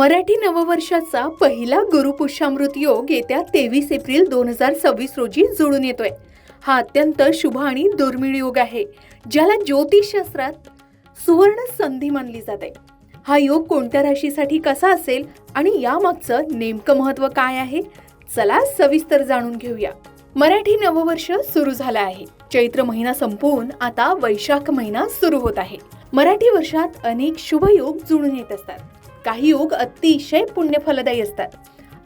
मराठी नववर्षाचा पहिला गुरुपुष्यामृत योग येत्या 23 एप्रिल 2026 रोजी जुळून येतोय. हा अत्यंत शुभ आणि दुर्मिळ योग आहे, ज्याला ज्योतिषशास्त्रात सुवर्ण संधी मानली जाते. हा योग कोणत्या राशीसाठी कसा असेल आणि यामागचं नेमकं महत्त्व काय आहे, चला सविस्तर जाणून घेऊया. मराठी नववर्ष सुरू झालं आहे. चैत्र महिना संपून आता वैशाख महिना सुरू होत आहे. मराठी वर्षात अनेक शुभ योग जुळून येत असतात. काही योग अतिशय पुण्यफलदायी असतात.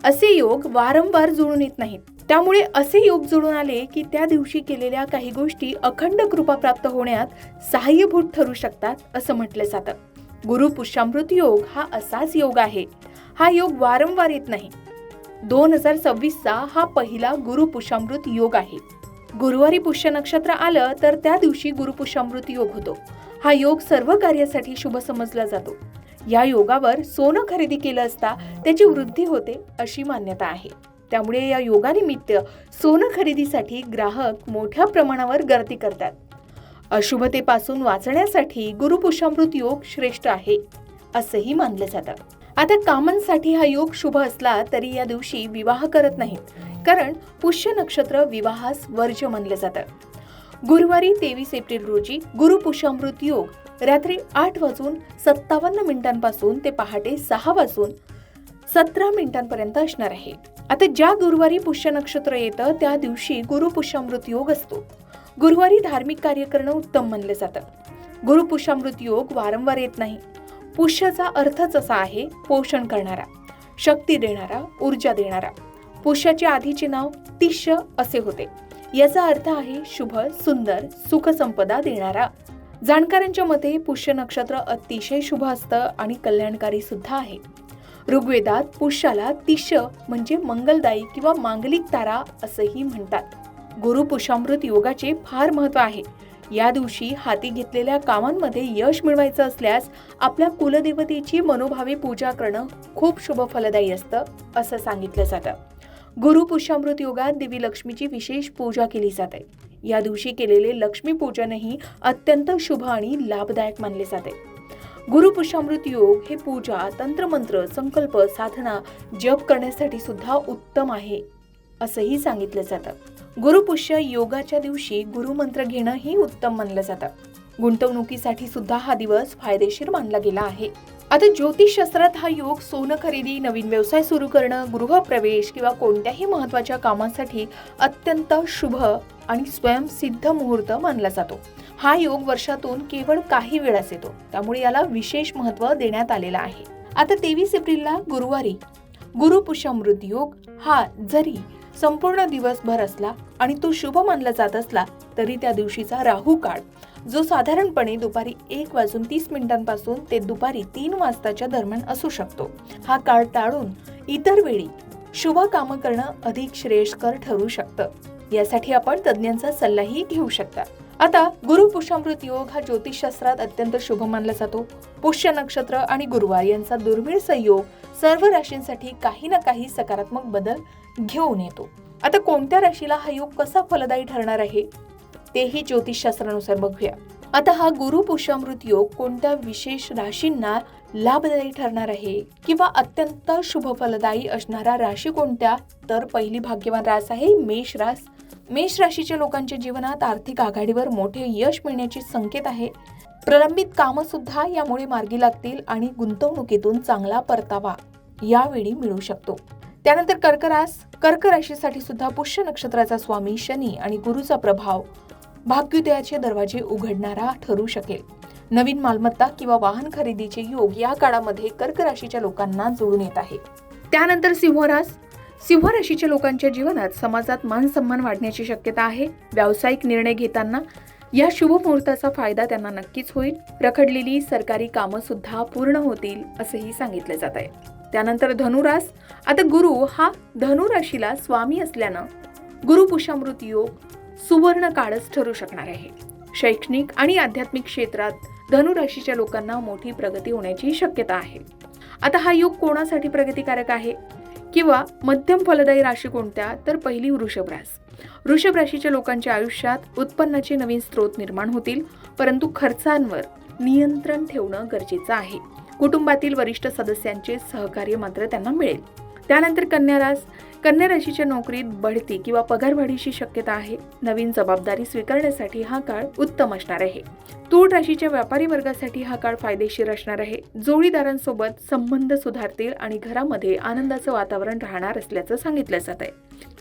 असे योग वारंवार जुळून येत नाहीत. त्यामुळे असे योग जुळून आले की त्या दिवशी केलेल्या काही गोष्टी अखंड कृपा प्राप्त होण्यात सहाय्यभूत ठरू शकतात असं म्हटलं जातं. गुरुपुष्यामृत योग हा असाच योग आहे. हा योग वारंवार येत नाही. 2026चा हा पहिला गुरुपुष्यामृत योग आहे. गुरुवारी पुष्य नक्षत्र आलं तर त्या दिवशी गुरुपुष्यामृत योग होतो. हा योग सर्व कार्यासाठी शुभ समजला जातो. या योगावर सोनं खरेदी केलं असता त्याची वृद्धी होते अशी मान्यता आहे. त्यामुळे या योगानिमित्त सोनं खरेदीसाठी ग्राहक मोठ्या प्रमाणावर गर्दी करतात. अशुभतेपासून वाचण्यासाठी गुरुपुष्यामृत योग श्रेष्ठ आहे असंही मानलं जातं. आता कामांसाठी हा योग शुभ असला तरी या दिवशी विवाह करत नाहीत, कारण पुष्य नक्षत्र विवाहास वर्ज्य मानलं जातं. गुरुवारी 23 एप्रिल रोजी गुरुपुष्यामृत योग रात्री 8:57 ते पहाटे 6:17 असणार आहे. आता ज्या गुरुवारी पुष्य नक्षत्र येतं त्या दिवशी गुरुपुष्यामृत योग असतो. गुरुवारी धार्मिक कार्य करणं उत्तम मानलं जातं. गुरुपुष्यामृत योग वारंवार येत नाही. पुष्याचा अर्थच असा आहे, पोषण करणारा, शक्ती देणारा, ऊर्जा देणारा. पुष्याचे आधीचे नाव तिष्य असे होते. याचा अर्थ आहे शुभ, सुंदर, सुख संपदा देणारा. जाणकारांच्या मते पुष्य नक्षत्र अतिशय शुभ असतं आणि कल्याणकारी सुद्धा आहे. ऋग्वेदात पुष्याला तिष्य म्हणजे मंगलदायी किंवा मांगलिक तारा असंही म्हणतात. गुरुपुष्यामृत योगाचे फार महत्त्व आहे. या दिवशी हाती घेतलेल्या कामांमध्ये यश मिळवायचं असल्यास आपल्या कुलदेवतेची मनोभावे पूजा करणं खूप शुभ फलदायी असतं असं सांगितलं जातं. गुरुपुष्यामृत योगात देवी लक्ष्मीची विशेष पूजा केली जाते. या दिवशी केलेले लक्ष्मी पूजनही अत्यंत शुभ आणि लाभदायक मानले जाते. गुरुपुष्यामृत योग हे पूजा, तंत्रमंत्र, संकल्प, साधना, जप करण्यासाठी सुद्धा उत्तम आहे असंही सांगितलं जातं. गुरुपुष्य योगाच्या दिवशी गुरुमंत्र घेणं ही उत्तम मानलं जातं. गुंतवणुकीसाठी सुद्धा हा दिवस फायदेशीर मानला गेला आहे. आता ज्योतिषशास्त्रात हा योग सोनं खरेदी, नवीन व्यवसाय सुरू करणं, गृहप्रवेश किंवा कोणत्याही महत्त्वाच्या कामांसाठी अत्यंत शुभ आणि स्वयंसिद्ध मुहूर्त मानला जातो. हा योग वर्षातून केवळ काही वेळाच येतो, त्यामुळे याला विशेष महत्त्व देण्यात आलेलं आहे. आता 23 एप्रिलला गुरुवारी गुरुपुष्यामृत योग हा जरी संपूर्ण दिवसभर असला आणि तो शुभ मानला जात असला तरी त्या दिवशीचा राहू काळ, जो साधारणपणे दुपारी 1:30 ते दुपारी 3 वाजताच्या दरम्यान असू शकतो, हा काळ टाळून इतर वेळी शुभ कामं करणं अधिक श्रेयस्कर ठरू शकतं. यासाठी आपण तज्ञांचा सल्लाही घेऊ शकता. आता गुरुपुष्यामृत योग हा ज्योतिषशास्त्रात अत्यंत शुभ मानला जातो. पुष्य नक्षत्र आणि गुरुवार यांचा दुर्मिळ संयोग सर्व राशींसाठी काही ना काही सकारात्मक बदल घेऊन येतो. आता कोणत्या राशीला हा योग कसा फलदायी ठरणार आहे तेही ज्योतिषशास्त्रानुसार बघूया. आता हा गुरुपुष्यामृत योग कोणत्या विशेष राशींना लाभदायी ठरणार आहे किंवा अत्यंत शुभ फलदायी असणारा राशी कोणत्या, तर पहिली भाग्यवान रास आहे मेष रास. मेष राशीच्या लोकांच्या जीवनात आर्थिक आघाडीवर मोठे यश मिळण्याचे संकेत आहे. प्रलंबित कामं सुद्धा यामुळे मार्गी लागतील आणि गुंतवणुकीतून चांगला परतावा यावेळी मिळू शकतो. त्यानंतर कर्क रास. कर्क राशीसाठी सुद्धा पुष्य नक्षत्राचा स्वामी शनी आणि गुरुचा प्रभाव भाग्योदयाचे दरवाजे उघडणारा ठरू शकेल. नवीन मालमत्ता किंवा वाहन खरेदीचे योग या काळामध्ये कर्क राशीच्या लोकांना जुळून येत आहे. त्यानंतर सिंह रास. सिंह राशीच्या लोकांच्या जीवनात समाजात मान सन्मान वाढण्याची शक्यता आहे. व्यावसायिक निर्णय घेताना या शुभ मुहूर्ताचा फायदा त्यांना नक्कीच होईल. रखडलेली सरकारी कामं सुद्धा पूर्ण होतील असंही सांगितलं जात आहे. त्यानंतर धनुरास. आता गुरु हा धनु राशीला स्वामी असल्यानं गुरुपुष्यामृत योग सुवर्ण काळच ठरू शकणार आहे. शैक्षणिक आणि आध्यात्मिक क्षेत्रात धनु राशीच्या लोकांना मोठी प्रगती होण्याची शक्यता आहे. आता हा योग कोणासाठी प्रगतिकारक आहे किंवा मध्यम फलदायी राशी कोणत्या, तर पहिली वृषभ रास. वृषभ राशीच्या लोकांच्या आयुष्यात उत्पन्नाचे नवीन स्रोत निर्माण होतील, परंतु खर्चांवर नियंत्रण ठेवणं गरजेचं आहे. कुटुंबातील वरिष्ठ सदस्यांचे सहकार्य मात्र त्यांना मिळेल. त्यानंतर कन्या राशीच्या नोकरीत बढती किंवा पगारवाढीची शक्यता आहे. नवीन जबाबदारी स्वीकारण्यासाठी हा काळ उत्तम असणार आहे. तूळ राशीच्या व्यापारी वर्गासाठी हा काळ फायदेशीर असणार आहे. जोडीदारांसोबत संबंध सुधारतील आणि घरामध्ये आनंदाचं वातावरण राहणार असल्याचं सांगितलं जात आहे.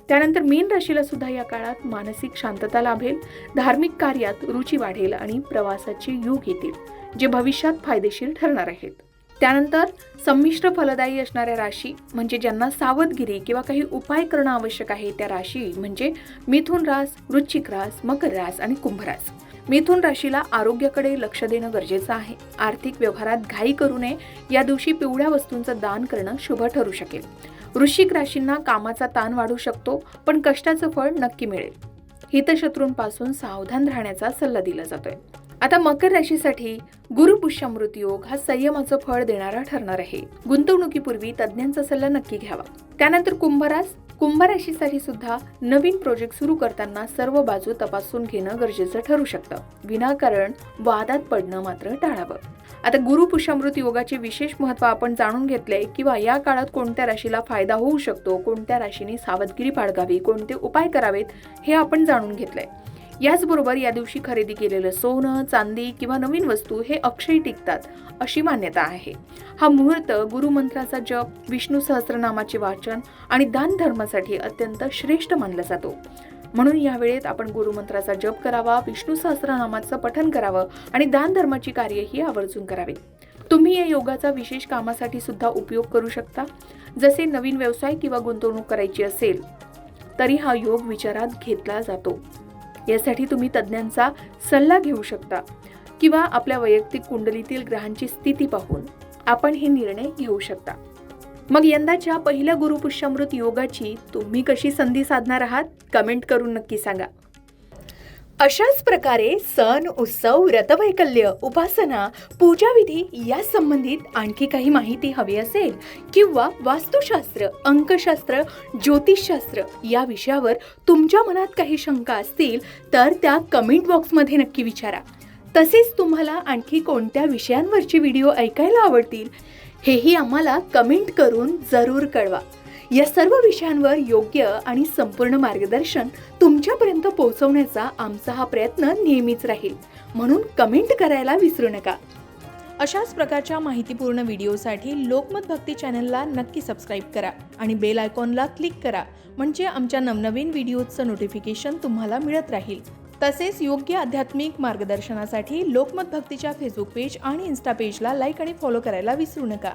त्यानंतर मीन राशीला सुद्धा या काळात मानसिक शांतता लाभेल. धार्मिक कार्यात रुची वाढेल आणि प्रवासाचे योग येतील, जे भविष्यात फायदेशीर ठरणार आहेत. त्यानंतर संमिश्र फलदायी असणाऱ्या राशी म्हणजे ज्यांना सावधगिरी किंवा काही उपाय करणं आवश्यक आहे त्या राशी म्हणजे मिथुन रास, वृश्चिक रास, मकर रास आणि कुंभ रास. मिथुन राशीला आरोग्याकडे लक्ष देणं गरजेचं आहे. आर्थिक व्यवहारात घाई करू नये. या दिवशी पिवळ्या वस्तूंचं दान करणं शुभ ठरू शकेल. वृश्चिक राशींना कामाचा ताण वाढू शकतो, पण कष्टाचं फळ नक्की मिळेल. हितशत्रूंपासून सावधान राहण्याचा सल्ला दिला जातोय. आता मकर राशीसाठी गुरु पुष्यामृत योग हा संयमाचं फळ देणारा ठरणार आहे. गुंतवणुकीपूर्वी तज्ञांचा सल्ला नक्की घ्यावा. त्यानंतर कुंभ राशीसाठी सुद्धा नवीन प्रोजेक्ट सुरू करताना सर्व बाजू तपासून घेणं गरजेचं ठरू शकतं. विनाकारण वादात पडणं मात्र टाळावं. आता गुरु पुष्यामृत योगाचे विशेष महत्त्व आपण जाणून घेतले किंवा या काळात कोणत्या राशीला फायदा होऊ शकतो, कोणत्या राशीने सावधगिरी बाळगावी, कोणते उपाय करावेत हे आपण जाणून घेतलंय. याचबरोबर या दिवशी खरेदी केलेलं सोनं, चांदी किंवा नवीन वस्तू हे अक्षयी टिकतात अशी मान्यता आहे. हा मुहूर्त गुरुमंत्राचा जप, विष्णू सहस्त्रनामाचे वाचन आणि दान धर्मासाठी अत्यंत श्रेष्ठ मानला जातो. म्हणून या वेळेत आपण गुरुमंत्राचा जप करावा, विष्णू सहस्त्रनामाचं पठण करावं आणि दान धर्माची कार्यही आवर्जून करावीत. तुम्ही या योगाचा विशेष कामासाठी सुद्धा उपयोग करू शकता. जसे नवीन व्यवसाय किंवा गुंतवणूक करायची असेल तरी हा योग विचारात घेतला जातो. यासाठी तुम्ही तज्ञांचा सल्ला घेऊ शकता किंवा आपल्या वैयक्तिक कुंडलीतील ग्रहांची स्थिती पाहून आपण हे निर्णय घेऊ शकता. मग यंदाच्या पहिल्या गुरु पुष्यामृत योगाची तुम्ही कशी संधी साधणार आहात कमेंट करून नक्की सांगा. अशाच प्रकारे सण, उत्सव, व्रतवैकल्य, उपासना, पूजाविधी या संबंधित आणखी काही माहिती हवी असेल किंवा वास्तुशास्त्र, अंकशास्त्र, ज्योतिषशास्त्र या विषयावर तुमच्या मनात काही शंका असतील तर त्या कमेंट बॉक्समध्ये नक्की विचारा. तसेच तुम्हाला आणखी कोणत्या विषयांवरचे व्हिडिओ ऐकायला आवडतील हेही आम्हाला कमेंट करून जरूर कळवा. या सर्व विषयांवर योग्य आणि संपूर्ण मार्गदर्शन तुमच्यापर्यंत पोहोचवण्याचा आमचा हा प्रयत्न नेहमीच राहील. म्हणून कमेंट करायला विसरू नका. अशाच प्रकारच्या माहितीपूर्ण व्हिडिओसाठी लोकमत भक्ती चॅनलला नक्की सबस्क्राईब करा आणि बेल आयकॉनला क्लिक करा, म्हणजे आमच्या नवनवीन व्हिडिओचं नोटिफिकेशन तुम्हाला मिळत राहील. तसेच योग्य आध्यात्मिक मार्गदर्शनासाठी लोकमत भक्तीच्या फेसबुक पेज आणि इन्स्टा पेजला लाईक आणि फॉलो करायला विसरू नका.